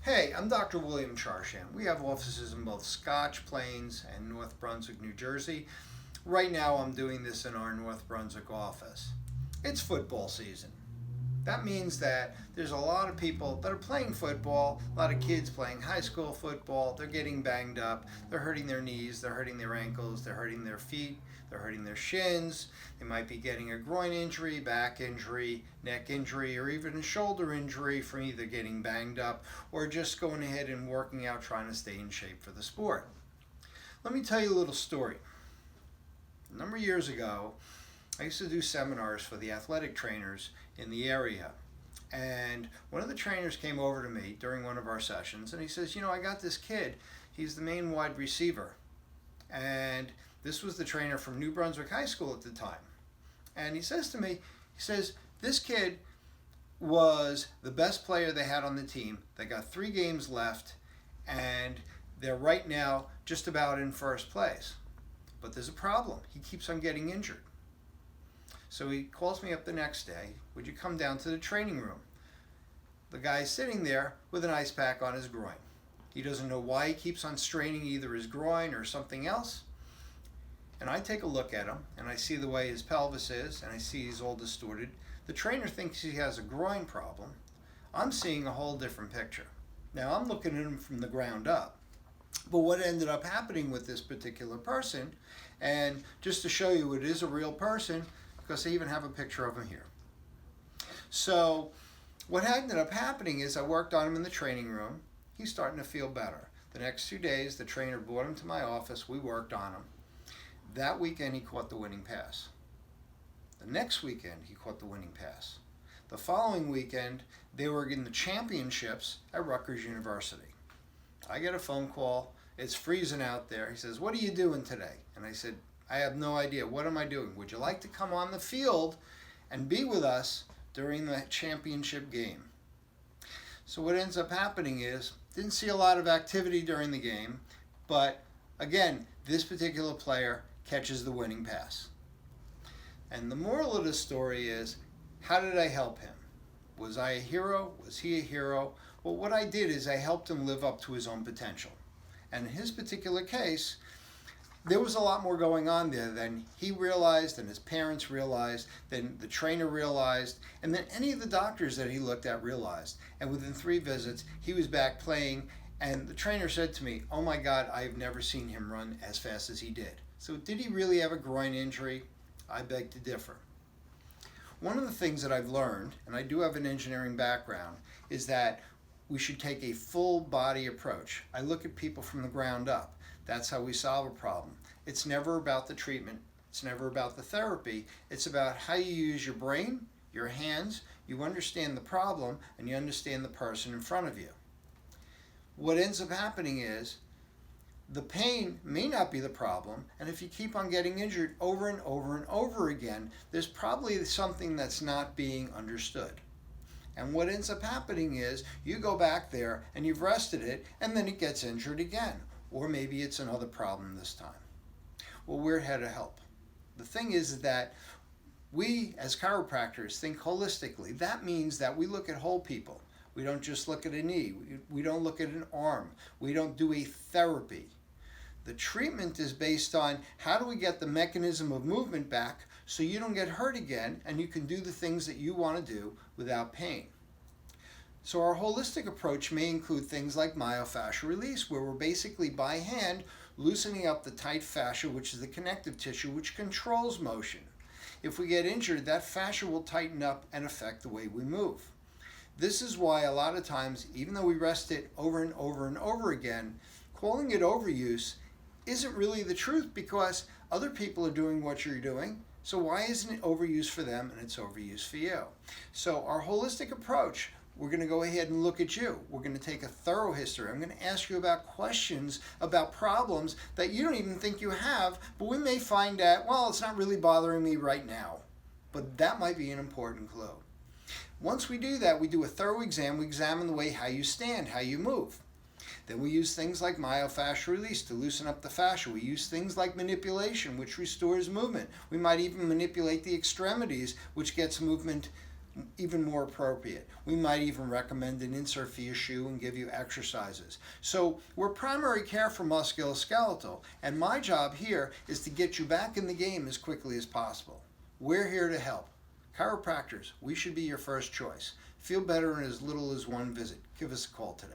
Hey, I'm Dr. William Charschan. We have offices in both Scotch Plains and North Brunswick, New Jersey. Right now, I'm doing this in our North Brunswick office. It's football season. That means that there's a lot of people that are playing football, a lot of kids playing high school football. They're getting banged up. They're hurting their knees, they're hurting their ankles, they're hurting their feet, they're hurting their shins. They might be getting a groin injury, back injury, neck injury, or even a shoulder injury from either getting banged up or just going ahead and working out trying to stay in shape for the sport. Let me tell you a little story. A number of years ago, I used to do seminars for the athletic trainers in the area. And one of the trainers came over to me during one of our sessions and he says, I got this kid. He's the main wide receiver. And this was the trainer from New Brunswick High School at the time. And he says to me, this kid was the best player they had on the team. They got 3 games left and they're right now just about in first place. But there's a problem. He keeps on getting injured. So he calls me up the next day, would you come down to the training room? The guy's sitting there with an ice pack on his groin. He doesn't know why he keeps on straining either his groin or something else. And I take a look at him and I see the way his pelvis is and I see he's all distorted. The trainer thinks he has a groin problem. I'm seeing a whole different picture. Now I'm looking at him from the ground up. But what ended up happening with this particular person, and just to show you it is a real person, because I even have a picture of him here. So what ended up happening is I worked on him in the training room. He's starting to feel better. The next 2 days, the trainer brought him to my office. We worked on him. That weekend, he caught the winning pass. The next weekend, he caught the winning pass. The following weekend, they were in the championships at Rutgers University. I get a phone call. It's freezing out there. He says, what are you doing today? And I said, I have no idea. What am I doing? Would you like to come on the field and be with us during the championship game? So what ends up happening is, didn't see a lot of activity during the game, but again, this particular player catches the winning pass. And the moral of the story is, how did I help him? Was I a hero? Was he a hero? Well, what I did is I helped him live up to his own potential. And in his particular case, there was a lot more going on there than he realized, than his parents realized, than the trainer realized, and than any of the doctors that he looked at realized. And within 3 visits, he was back playing, and the trainer said to me, oh my God, I've never seen him run as fast as he did. So did he really have a groin injury? I beg to differ. One of the things that I've learned, and I do have an engineering background, is that we should take a full body approach. I look at people from the ground up. That's how we solve a problem. It's never about the treatment. It's never about the therapy. It's about how you use your brain, your hands, you understand the problem, and you understand the person in front of you. What ends up happening is the pain may not be the problem, and if you keep on getting injured over and over and over again, there's probably something that's not being understood. And what ends up happening is you go back there and you've rested it, and then it gets injured again. Or maybe it's another problem this time. Well, we're here to help. The thing is that we as chiropractors think holistically. That means that we look at whole people. We don't just look at a knee. We don't look at an arm. We don't do a therapy. The treatment is based on how do we get the mechanism of movement back so you don't get hurt again and you can do the things that you want to do without pain. So our holistic approach may include things like myofascial release, where we're basically by hand loosening up the tight fascia, which is the connective tissue, which controls motion. If we get injured, that fascia will tighten up and affect the way we move. This is why a lot of times, even though we rest it over and over and over again, calling it overuse isn't really the truth, because other people are doing what you're doing. So why isn't it overuse for them and it's overuse for you? So our holistic approach, we're going to go ahead and look at you. We're going to take a thorough history. I'm going to ask you about questions about problems that you don't even think you have, but we may find out, well, it's not really bothering me right now. But that might be an important clue. Once we do that, we do a thorough exam. We examine the way how you stand, how you move. Then we use things like myofascial release to loosen up the fascia. We use things like manipulation, which restores movement. We might even manipulate the extremities, which gets movement even more appropriate. We might even recommend an insert for your shoe and give you exercises. So we're primary care for musculoskeletal, and my job here is to get you back in the game as quickly as possible. We're here to help. Chiropractors, we should be your first choice. Feel better in as little as one visit. Give us a call today.